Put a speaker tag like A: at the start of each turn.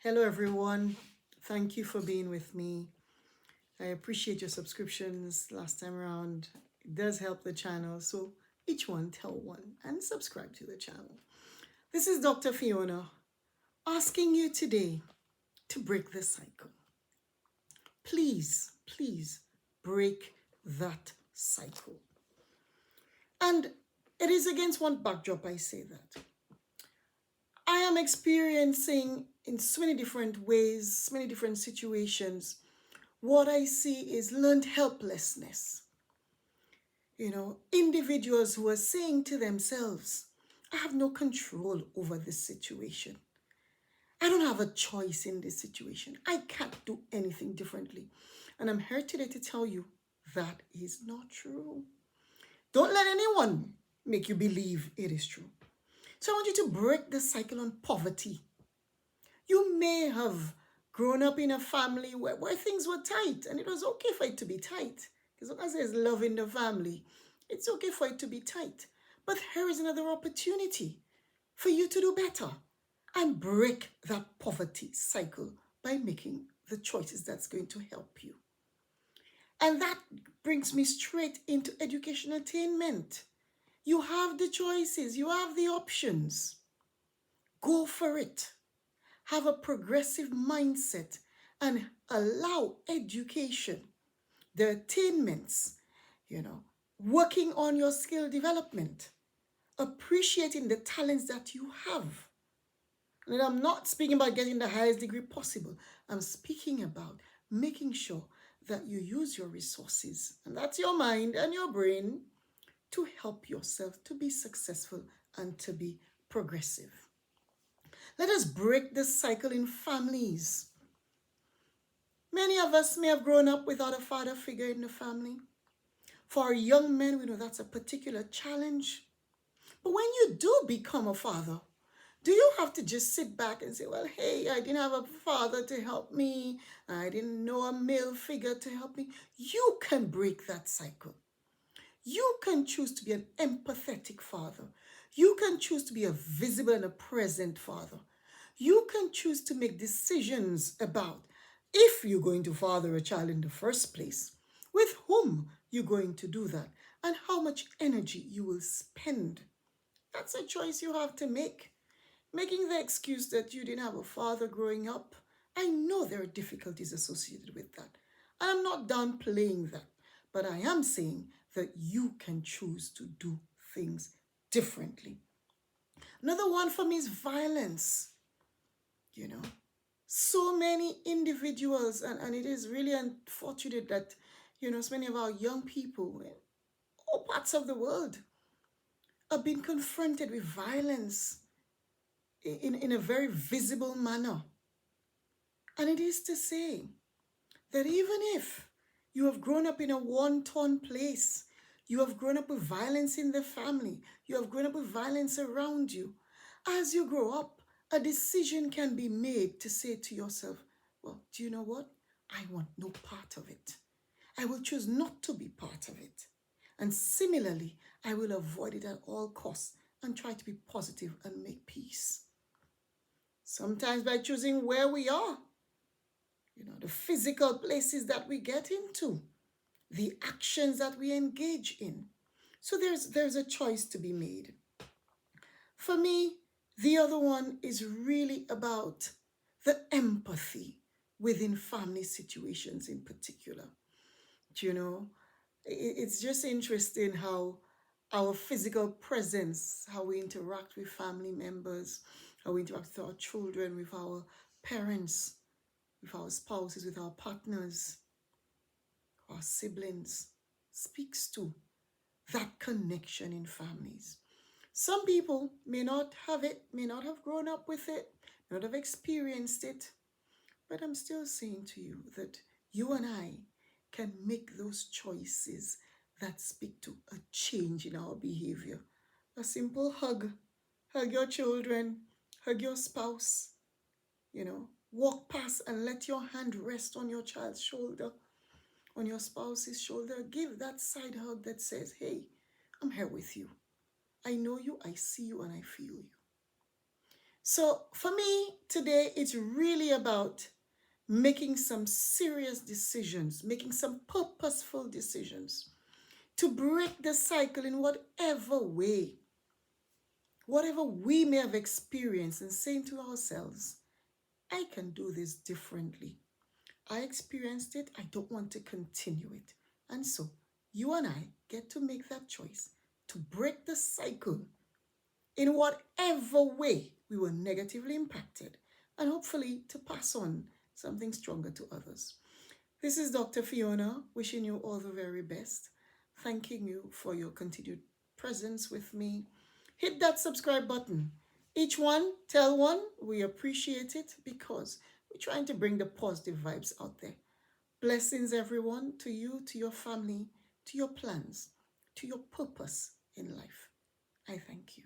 A: Hello, everyone. Thank you for being with me. I appreciate your subscriptions last time around. It does help the channel, so each one tell one and subscribe to the channel. This is Dr. Fiona asking you today to break the cycle. Please, please break that cycle. And it is against one backdrop I say that. I am experiencing in so many different ways, so many different situations, what I see is learned helplessness. Individuals who are saying to themselves, I have no control over this situation. I don't have a choice in this situation. I can't do anything differently. And I'm here today to tell you that is not true. Don't let anyone make you believe it is true. So I want you to break the cycle on poverty. You may have grown up in a family where things were tight, and it was okay for it to be tight. As long as there's love in the family, it's okay for it to be tight. But here is another opportunity for you to do better and break that poverty cycle by making the choices that's going to help you. And that brings me straight into education attainment. You have the choices, you have the options. Go for it. Have a progressive mindset and allow education, the attainments, working on your skill development, appreciating the talents that you have. And I'm not speaking about getting the highest degree possible. I'm speaking about making sure that you use your resources, and that's your mind and your brain, to help yourself to be successful and to be progressive. Let us break the cycle in families. Many of us may have grown up without a father figure in the family. For young men, we know that's a particular challenge. But when you do become a father, do you have to just sit back and say, well, hey, I didn't have a father to help me. I didn't know a male figure to help me. You can break that cycle. You can choose to be an empathetic father. You can choose to be a visible and a present father. You can choose to make decisions about if you're going to father a child in the first place, with whom you're going to do that, and how much energy you will spend. That's a choice you have to make. Making the excuse that you didn't have a father growing up, I know there are difficulties associated with that. And I'm not downplaying that, but I am saying that you can choose to do things differently. Another one for me is violence. So many individuals, and it is really unfortunate that, so many of our young people in all parts of the world are being confronted with violence in a very visible manner. And it is to say that even if you have grown up in a war-torn place, you have grown up with violence in the family, you have grown up with violence around you, as you grow up, a decision can be made to say to yourself, well, do you know what? I want no part of it. I will choose not to be part of it. And similarly, I will avoid it at all costs and try to be positive and make peace. Sometimes by choosing where we are, the physical places that we get into, the actions that we engage in. So there's a choice to be made. For me, the other one is really about the empathy within family situations in particular. It's just interesting how our physical presence, how we interact with family members, how we interact with our children, with our parents, with our spouses, with our partners, our siblings, speaks to that connection in families. Some people may not have it, may not have grown up with it, may not have experienced it, but I'm still saying to you that you and I can make those choices that speak to a change in our behavior. A simple hug, hug your children, hug your spouse, walk past and let your hand rest on your child's shoulder, on your spouse's shoulder. Give that side hug that says, hey, I'm here with you. I know you, I see you, and I feel you. So for me today, it's really about making some serious decisions, making some purposeful decisions to break the cycle in whatever we may have experienced, and saying to ourselves, I can do this differently. I experienced it, I don't want to continue it. And so you and I get to make that choice to break the cycle in whatever way we were negatively impacted, and hopefully to pass on something stronger to others. This is Dr. Fiona, wishing you all the very best, thanking you for your continued presence with me. Hit that subscribe button. Each one, tell one, we appreciate it because we're trying to bring the positive vibes out there. Blessings, everyone, to you, to your family, to your plans, to your purpose in life. I thank you.